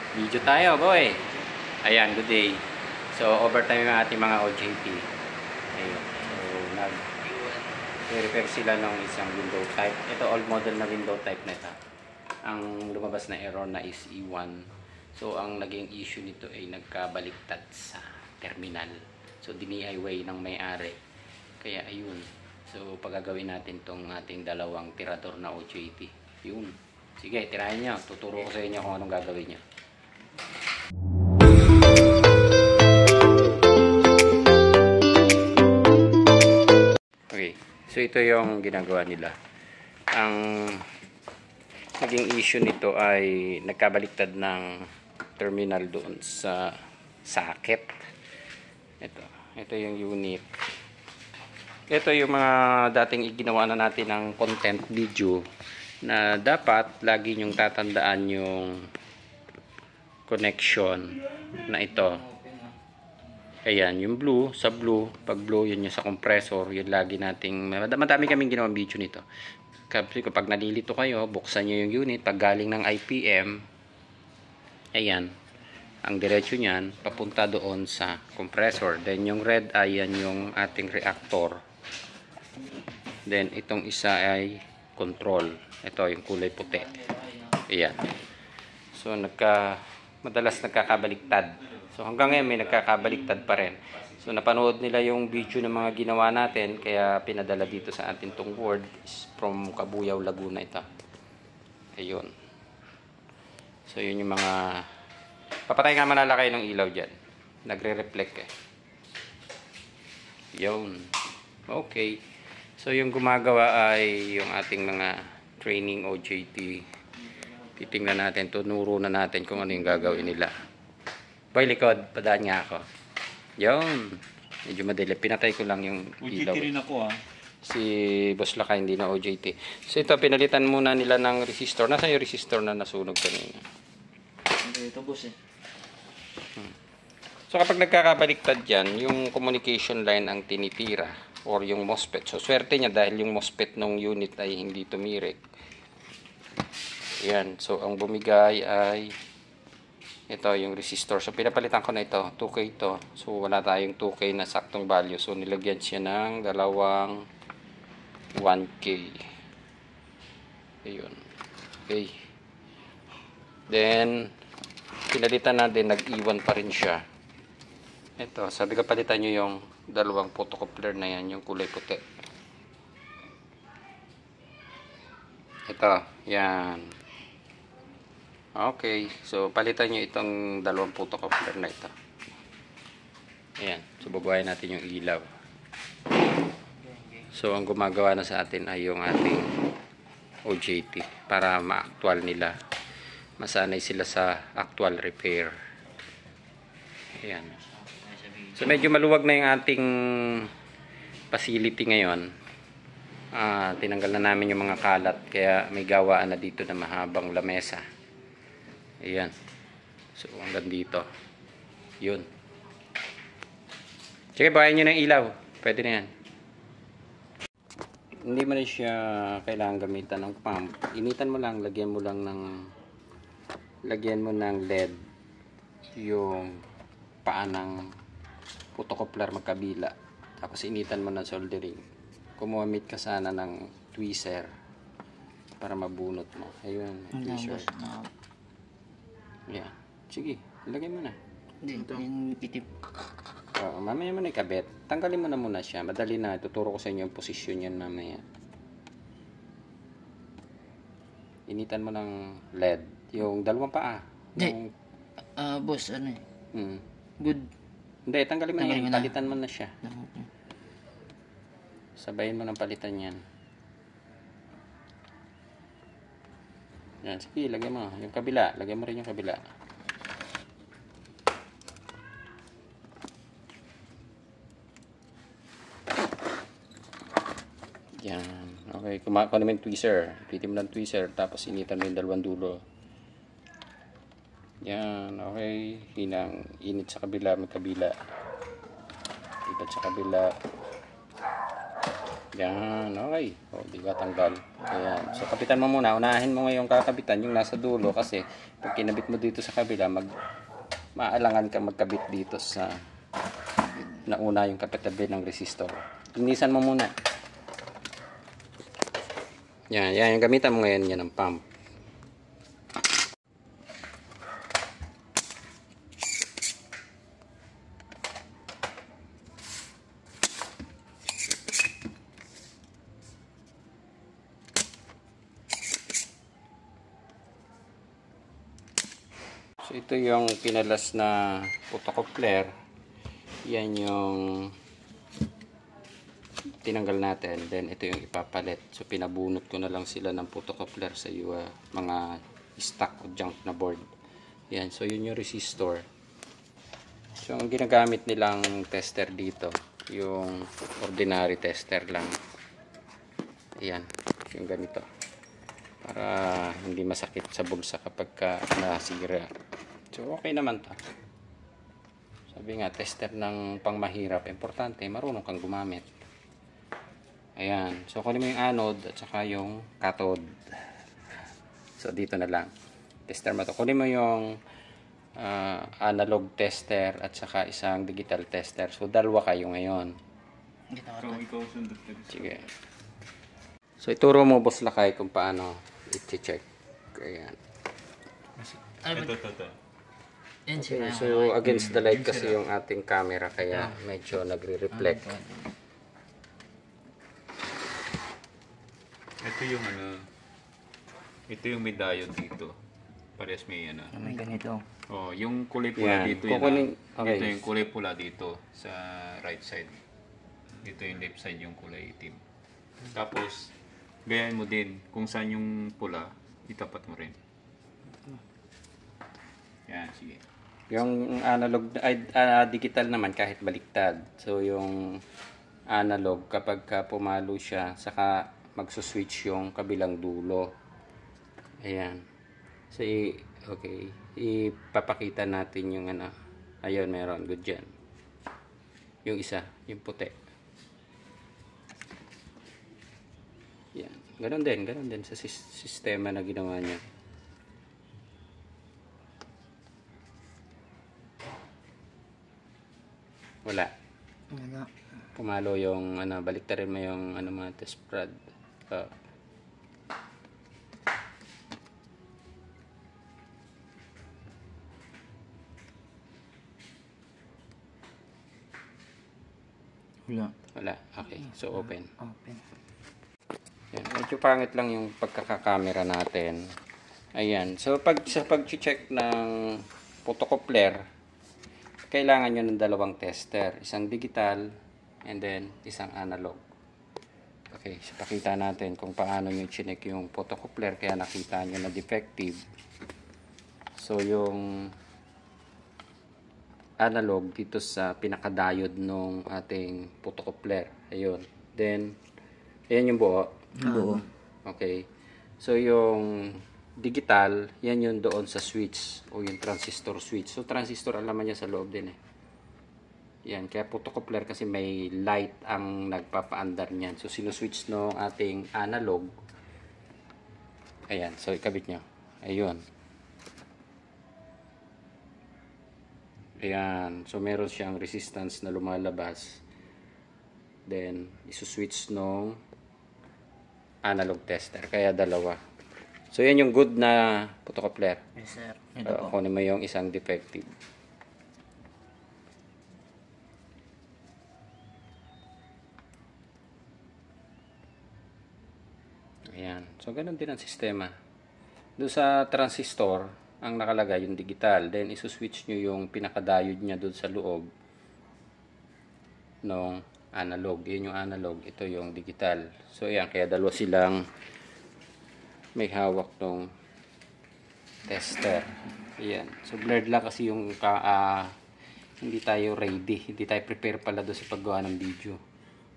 Video tayo, boy. Ayan, good day. So, overtime yung ating mga OJT. Ayun. So, nag-repair sila ng isang window type. Ito, old model na window type na ito. Ang lumabas na error na is E1. So, ang naging issue nito ay nagkabaliktad sa terminal. So, DIY ng may-ari. Kaya, ayun. So, pagagawin natin tong ating dalawang tirador na OJT. Yun. Sige, tirahin nyo. Tuturo ko sa inyo kung anong gagawin nyo. Okay, so ito yung ginagawa nila. Ang naging issue nito ay nagkabaliktad ng terminal doon sa socket. Ito yung unit. Ito yung mga dating ginawa na natin ng content video na dapat lagi nyong tatandaan yung connection na ito. Ayan, yung blue, sa blue, pag blue, yun yung sa compressor, yun lagi nating, madami kaming ginawang video nito. Kasi kapag nalilito kayo, buksan nyo yung unit, pag galing ng IPM, ayan, ang diretso nyan, papunta doon sa compressor. Then yung red, ayan yung ating reactor. Then itong isa ay control. Ito yung kulay puti. Ayan. So madalas nagkakabaliktad. So hanggang ngayon may nagkakabaliktad pa rin. So napanood nila yung video ng mga ginawa natin, kaya pinadala dito sa atin tong board from Cabuyao, Laguna ito. Ayun. So yun yung mga papatay nga manala kayo ng ilaw dyan. Nagre-reflect eh. Yun. Okay. So yung gumagawa ay yung ating mga training OJT. Titingnan natin, tunuro na natin kung ano yung gagawin nila. Boy, likod, padaan nga ako. Yun. Medyo madali. Pinatay ko lang yung ilaw. OJT rin ako Si Boss Laka, hindi na OJT. So ito, pinalitan muna nila ng resistor. Nasaan yung resistor na nasunog kanina? Ito boss eh. So kapag nagkakabaliktad yan, yung communication line ang tinitira or yung MOSFET. So swerte niya dahil yung MOSFET ng unit ay hindi tumirik. Yan. So ang bumigay ay ito yung resistor. So pinapalitan ko na ito. 2K ito. So wala tayong 2K na saktong value. So nilagyan siya ng dalawang 1K. Ayun. Okay. Then pinalitan na din, nag-iwan pa rin siya. Ito, sabi ko palitan nyo yung dalawang photocoupler na yan, yung kulay puti. Ito, yan. Okay, so palitan nyo itong dalawang photocoupler na ito. Ayan, so babawain natin yung ilaw. So ang gumagawa na sa atin ay yung ating OJT para ma-actual nila. Masanay sila sa actual repair. Ayan. So medyo maluwag na yung ating facility ngayon. Tinanggal na namin yung mga kalat, kaya may gawaan na dito na mahabang lamesa. Ayan. So hanggang dito. Yun. Sige, bahayin nyo ng ilaw. Pwede na yan. Hindi mo na siya kailangan gamitan ng pump. Initan mo lang, lagyan mo ng LED yung paa ng photocoupler magkabila. Tapos initan mo ng soldering. Kumamit ka sana ng tweezer para mabunot mo. Ayun, tweezer. Yeah. Sige, ilagay mo na. Hindi, yung pitip. Mamaya mo na ikabit. Tanggalin mo na muna siya. Madali na. Tuturo ko sa inyo yung posisyon yan mamaya. Initan mo ng LED. Yung dalawang paa. Hindi. Boss, ano eh. Good. Hindi, tanggalin mo na yan. Palitan mo na siya. Okay. Sabayin mo ng palitan yan. Yan, sige, lagay mo. Yung kabila. Lagay mo rin yung kabila. Yan. Okay, kuha naman yung tweezer. Pitin mo ng tweezer. Tapos initan mo yung dalawang dulo. Yan, okay. Init sa kabila, magkabila. Ipat sa kabila. Yan, okay. O, di ba tanggal? Ayan. So, kapitan mo muna. Unahin mo ngayong kakapitan yung nasa dulo kasi pag kinabit mo dito sa kabila, maalangan ka magkabit dito sa nauna yung kapitabi ng resistor. Linisan mo muna. Yan, yan. Yung gamitan mo ngayon yan ang pump. So, ito yung pinalas na photocoupler. Yan yung tinanggal natin. Then, ito yung ipapalit. So, pinabunot ko na lang sila ng photocoupler sa mga stock o junk na board. Yan. So, yun yung resistor. So, ang ginagamit nilang tester dito, yung ordinary tester lang. Ayan. Yung ganito. Para hindi masakit sa bulsa kapag nasira. So, okay naman to. Sabi nga, tester ng pangmahirap. Importante, marunong kang gumamit. Ayan. So, kunin mo yung anode at saka yung cathode. So, dito na lang. Tester mo to. Kunin mo yung analog tester at saka isang digital tester. So, dalawa kayo ngayon. Sige. So, ituro mo, Boss Lakay, kung paano i-check. Ayan. Ito. Yan Okay, sila. so against the light kasi yung ating camera kaya medyo nagre-reflect. Ito yung ito yung may diode dito. Parehas may May ganito. Oh, yung kulay pula Yan. dito yun. Okay. Ito yung kulay pula dito sa right side. Dito yung left side yung kulay itim. Tapos gayahin mo din kung saan yung pula, itapat mo rin. Yan, sige. Yung analog ay digital naman kahit baliktad. So yung analog kapag pumalo siya saka magso-switch yung kabilang dulo. Ayan. So okay, ipapakita natin yung ayun, meron good dyan. Yung isa, yung puti. Yan. Ganon din sa sistema na ginawa niya. Wala. Pumalo yung baliktarin mo yung mga test prod. Wala. Okay. So open. Yan. Medyo pangit lang yung pagkakakamera natin. Ayan. So sa pag-check ng photocoupler, kailangan nyo ng dalawang tester. Isang digital and then isang analog. Okay, so pakita natin kung paano nyo chinek yung photocoupler kaya nakita nyo na defective. So yung analog dito sa pinaka-diode nung ating photocoupler. Ayun. Then, ayan yung buo. Okay. So yung digital, yan yung doon sa switch o yung transistor switch. So transistor, alam niya sa loob din eh. Yan, kaya photocoupler kasi may light ang nagpapaandar niyan. So sinuswitch no ating analog. Ayan, so ikabit nyo. Ayun. Ayan, so meron siyang resistance na lumalabas. Then, isuswitch no analog tester. Kaya dalawa. So, yan yung good na photocoupler. Yes, sir. Ito po. Kunin mo yung isang defective. Ayan. So, ganun din ang sistema. Doon sa transistor, ang nakalagay yung digital. Then, isuswitch nyo yung pinaka-diode nya doon sa loob ng analog. Yun yung analog. Ito yung digital. So, ayan. Kaya dalawa silang may hawak ng tester. Ayan. So, blurred lang kasi yung hindi tayo ready. Hindi tayo prepare pala doon sa paggawa ng video.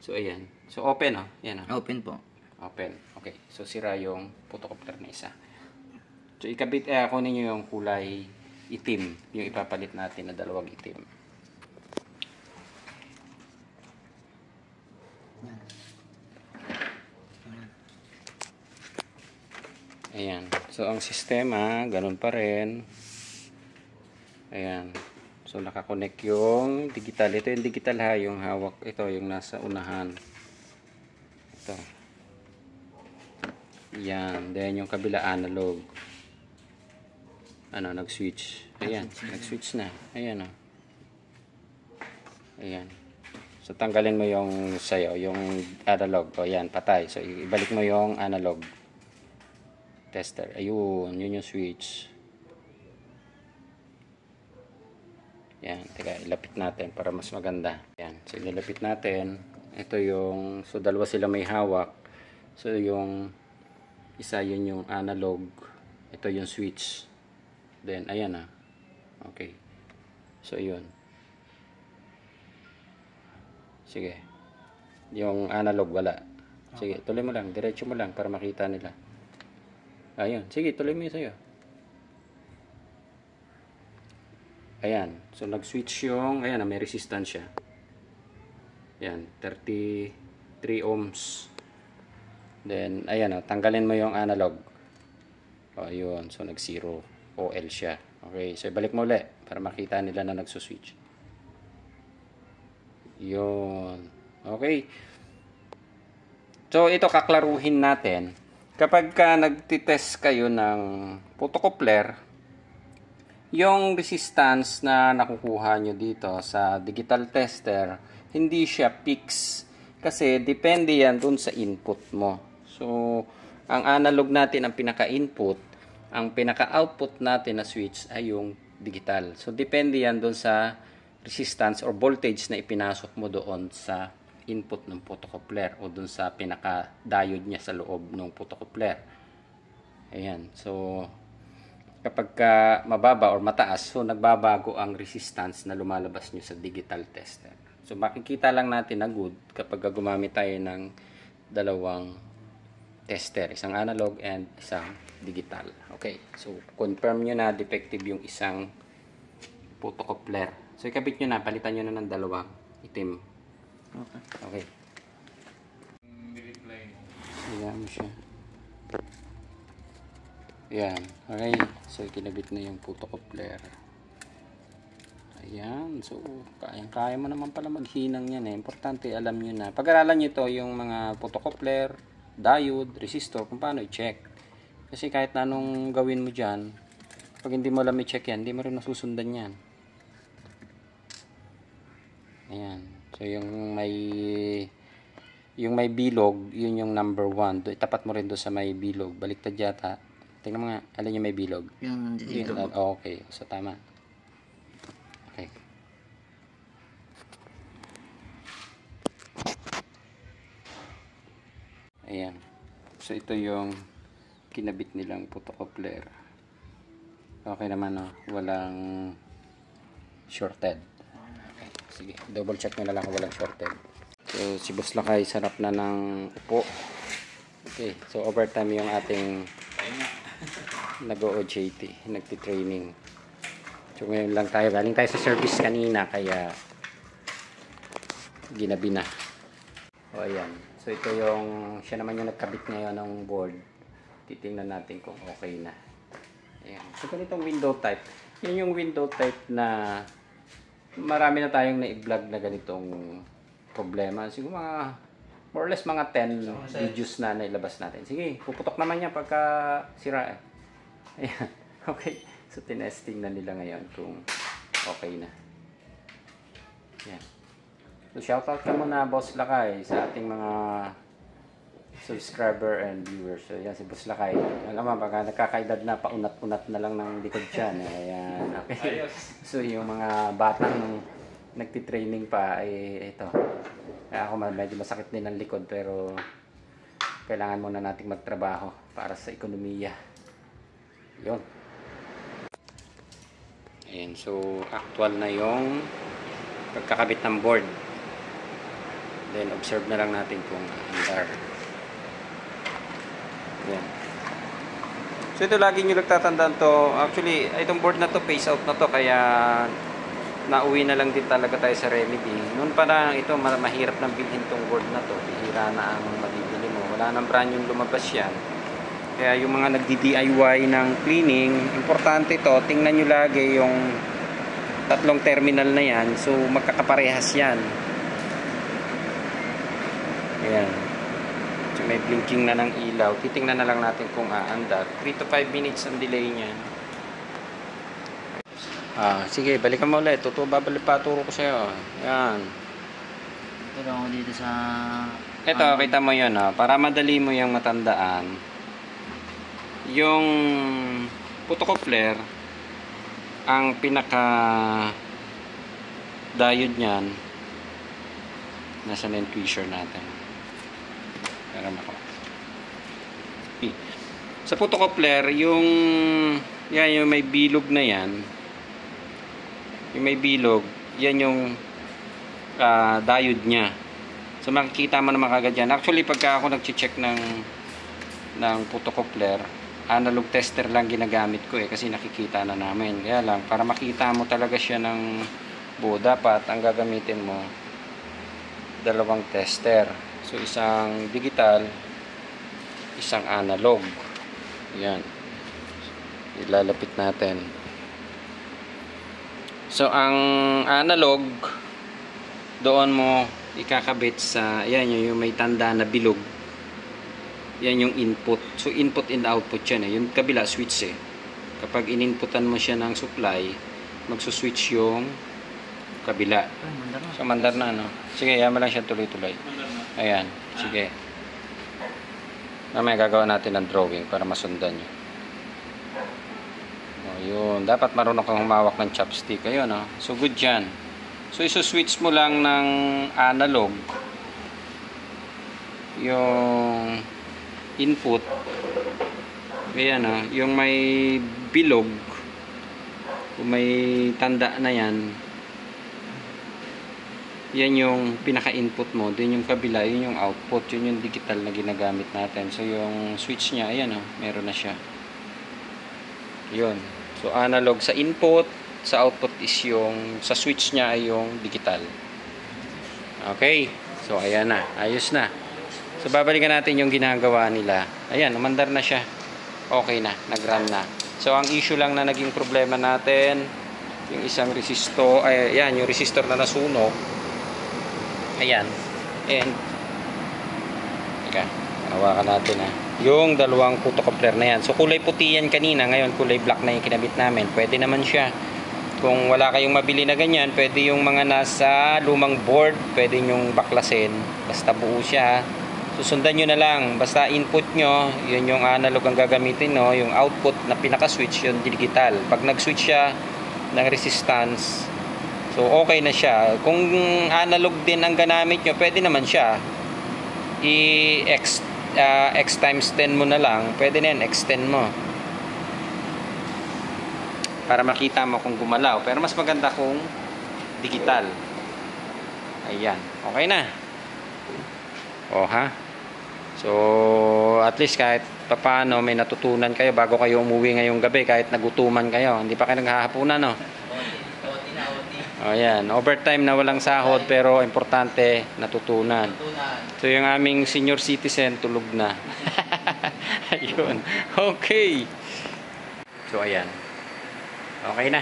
So, ayan. So, open, oh. Ayan, oh. Open po. Open. Okay. So, sira yung photocoupler na isa. So, ikabit, kunin nyo yung kulay itim. Yung ipapalit natin na dalawang itim. Ayan. So, ang sistema, ganun pa rin. Ayan. So, nakakonect yung digital. Ito yung digital ha, yung hawak. Ito, yung nasa unahan. Ito. Ayan. Then, yung kabila analog. Ano, nag-switch. Ayan. Nag-switch na. Ayan, o. Ayan. So, tanggalin mo yung sayo, yung analog. O, yan, patay. So, ibalik mo yung analog tester. Ayun, yun yung switch. Yan, teka, ilapit natin para mas maganda. Yan, so ilapit natin. Ito yung, so dalawa sila may hawak. So yung isa yun yung analog. Ito yung switch. Then, ayan na. Okay. So, yun. Sige. Yung analog, wala. Sige, tuloy mo lang. Diretso mo lang para makita nila. Ayun. Sige, tuloy mo yun sa'yo. Ayan. So, nag-switch yung, ayan, may resistance siya. Ayan, 33 ohms. Then, ayan, tanggalin mo yung analog. O, ayun. So, nag-0 OL siya. Okay. So, ibalik mo ulit para makita nila na nagsuswitch. Yun. Okay. So, ito kaklaruhin natin. Kapag ka nagtitest kayo ng photocoupler, yung resistance na nakukuha nyo dito sa digital tester, hindi siya fix. Kasi depende yan dun sa input mo. So, ang analog natin ang pinaka-input, ang pinaka-output natin na switch ay yung digital. So, depende yan dun sa resistance or voltage na ipinasok mo doon sa input ng photocoupler o dun sa pinaka-diode niya sa loob ng photocoupler. Ayan. So, kapag mababa or mataas, so nagbabago ang resistance na lumalabas nyo sa digital tester. So makikita lang natin na good kapag gumamit tayo ng dalawang tester, isang analog and isang digital. Okay, so confirm nyo na defective yung isang photocoupler. So ikabit nyo na, palitan nyo na ng dalawang itim. Okay. Ayan mo siya. Ayan. Okay. So, kinabit na yung photocoupler. Ayan. So, kaya mo naman pala maghinang yan eh. Importante, alam nyo na. Pag-aralan nyo to yung mga photocoupler, diode, resistor, kung paano i-check. Kasi kahit na anong gawin mo dyan, pag hindi mo alam i-check yan, hindi mo rin nasusundan yan. Ayan. So, yung may bilog, yun yung number 1. Itapat mo rin doon sa may bilog. Baliktad yata. Tingnan mo nga, alin yung may bilog? Yung dito. Oh, okay. So, tama. Okay. Ayan. So, ito yung kinabit nilang photocoupler. Okay naman, no? Walang shorted. Okay. Sige, double check nyo na lang kung walang shorted. So, si Boss Lakay, sarap na ng upo. Okay. So, overtime yung ating nag-OJT, nagti-training. So ngayon lang tayo, galing tayo sa service kanina, kaya ginabi na. O ayan. So ito yung, siya naman yung nagkabit ngayon ng board. Titingnan natin kung okay na. Ayan. So ganitong window type. Yun yung window type na marami na tayong na-vlog na ganitong problema. Siguro mga more or less mga 10 videos na nailabas natin. Sige, puputok naman yan pagka sira eh. Ayan. Okay. So, tinesting na nila ngayon kung okay na. Ayan. So, shoutout ka muna, Boss Lakay, sa ating mga subscriber and viewers. So, yan si Boss Lakay. Alam mo, baka nagkakaedad na, paunat-unat na lang ng likod siya. Ayan. Okay. So, yung mga batang nagtitraining pa, ay ito. Kaya ako medyo masakit din ang likod, pero kailangan muna nating magtrabaho para sa ekonomiya. Yun. Ayan, so actual na yung pagkakabit ng board. Then observe na lang natin kung andar. Ayan. So ito lagi nyo nagtatandaan to. Actually, itong board na to, phase out na to, kaya nauwi na lang din talaga tayo sa remedy. Noon pa lang ito, mahirap nang bilhin tong board na to. Bihira na ang mabibili mo. Wala nang brand yung lumabas yan. Kaya yung mga nagdi-DIY ng cleaning, importante to, tingnan nyo lagi yung tatlong terminal na yan. So magkakaparehas yan. Ayan. So may blinking na ng ilaw. Titingnan na lang natin kung aandar. 3 to 5 minutes ang delay niyan. Sige, balikan mo ulit. Paturo ko sa'yo. Ayan. Ito lang ako dito sa... Ito, kita mo yun. Para madali mo yung matandaan. Yung putocoupler, ang pinaka diode niyan, nasa na yung tweezer natin. Meron ako. Sa putocoupler, yung may bilog na yan, yung may bilog, yan yung diode niya. So makikita mo naman kagad yan. Actually, pagka ako nag-check ng putocoupler, analog tester lang ginagamit ko kasi nakikita na namin. Kaya lang, para makita mo talaga siya ng buo, dapat ang gagamitin mo dalawang tester. So isang digital, isang analog. Yan. Ilalapit natin. So ang analog, doon mo ikakabit sa, yan yung may tanda na bilog. Yan yung input. So input and output yan yung kabila switch Kapag in-inputan mo siya ng supply, magsuswitch yung kabila. So mandar na Sige, yaman lang siya tuloy-tuloy. Ayan, sige. Mamaya gagawa natin ng drawing para masundan nyo. Yun, dapat marunong kang humawak ng chopstick. Ayun, so good yan. So iso-switch mo lang ng analog yung input. Ayan, yung may bilog, kung may tanda na yan, yan yung pinaka-input mo. Then yung kabila, yun yung output. Yun yung digital na ginagamit natin. So yung switch nya, ayan meron na siya. Yun. So analog sa input, sa output is yung, sa switch nya ay yung digital. Okay. So ayan na. Ayos na. So babalikan natin yung ginagawa nila. Ayan, umandar na siya. Okay na. Nag-run na. So ang issue lang na naging problema natin, yung isang resistor, ayan, yung resistor na nasunog. Ayan. And teka, hawakan natin yung dalawang putocoupler na yan. So kulay puti yan kanina, ngayon kulay black na yung kinabit namin. Pwede naman siya. Kung wala kayong mabili na ganyan, pwede yung mga nasa lumang board, pwede yung baklasin. Basta buo siya. Susundan nyo na lang. Basta input nyo, yun yung analog ang gagamitin, yung output na pinaka-switch, yung digital. Pag nag-switch siya ng resistance, so okay na siya. Kung analog din ang ganamit nyo, pwede naman siya x times 10 mo na lang. Pwede na yan, extend mo para makita mo kung gumalaw. Pero mas maganda kung digital. Ayan, okay na. So at least kahit paano may natutunan kayo bago kayo umuwi ngayong gabi, kahit nagutuman kayo, hindi pa kayo naghahapunan Ayan, overtime na walang sahod pero importante natutunan. So yung aming senior citizen tulog na. Ayun. Okay. So ayan. Okay na.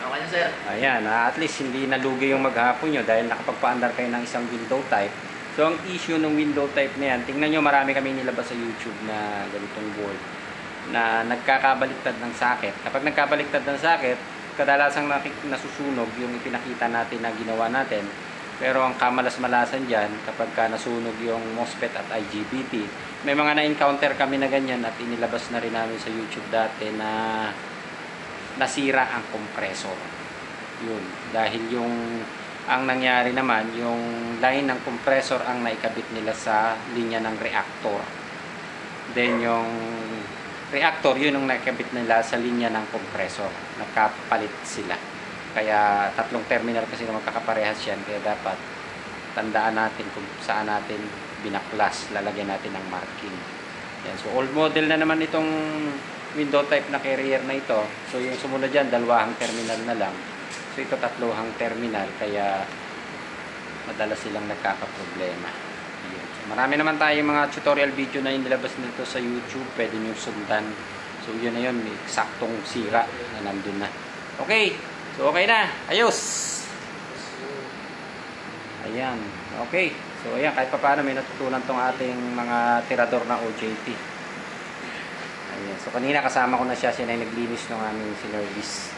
Okay na, sir. Ayan, at least hindi nalugi yung maghapon nyo dahil nakapagpaandar kayo ng isang window type. So ang issue ng window type na yan, tingnan nyo, marami kami nilabas sa YouTube na ganitong board na nagkakabaliktad ng socket. Kapag nagkabaliktad ng socket, kadalasang nasusunog yung ipinakita natin na ginawa natin. Pero ang kamalas-malasan dyan, kapag nasunog yung MOSFET at IGBT, may mga na-encounter kami na ganyan at inilabas na rin namin sa YouTube dati na nasira ang compressor. Yun. Dahil ang nangyari naman, yung line ng compressor ang naikabit nila sa linya ng reactor. Then yung reactor, yun ang naikabit nila sa linya ng compressor. Nakapalit sila. Kaya tatlong terminal kasi na magkakaparehas yan. Kaya dapat tandaan natin kung saan natin binaklas. Lalagyan natin ng marking. Yan. So old model na naman itong window type na carrier na ito. So yung sumunod dyan, dalawang terminal na lang. So ito tatluhang terminal. Kaya madalas silang nagkakaproblema. Yun. Marami naman tayong mga tutorial video na inilabas nito sa YouTube. Pwede nyo sundan. So, yun na yun. May eksaktong sira na nandun na. Okay. So, okay na. Ayos. Ayan. Okay. So, ayan. Kahit pa paano may natutunan tong ating mga tirador na OJT. Ayan. So, kanina kasama ko na siya. Siya na naglinis ng aming sinervis.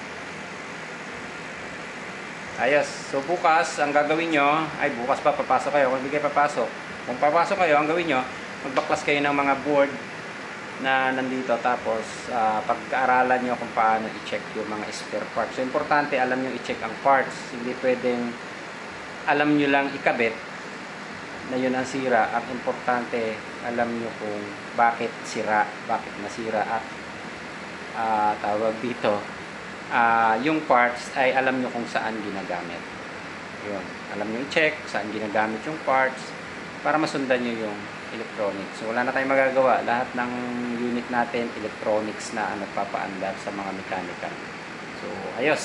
Ayos. So, bukas, ang gagawin nyo, ay bukas pa, papasok kayo. Kung hindi kayo papasok, kung papasok kayo, ang gawin nyo, magbaklas kayo ng mga board na nandito. Tapos, pagkaaralan nyo kung paano i-check yung mga spare parts. So, importante, alam nyo i-check ang parts. Hindi pwedeng alam nyo lang ikabit na yun ang sira. Ang importante, alam nyo kung bakit sira, bakit nasira at tawag dito. Yung parts ay alam nyo kung saan ginagamit. Yun. Alam nyo i-check saan ginagamit yung parts para masundan nyo yung electronics. So, wala na tayong magagawa. Lahat ng unit natin, electronics na nagpapaandar sa mga mechanical. So, ayos.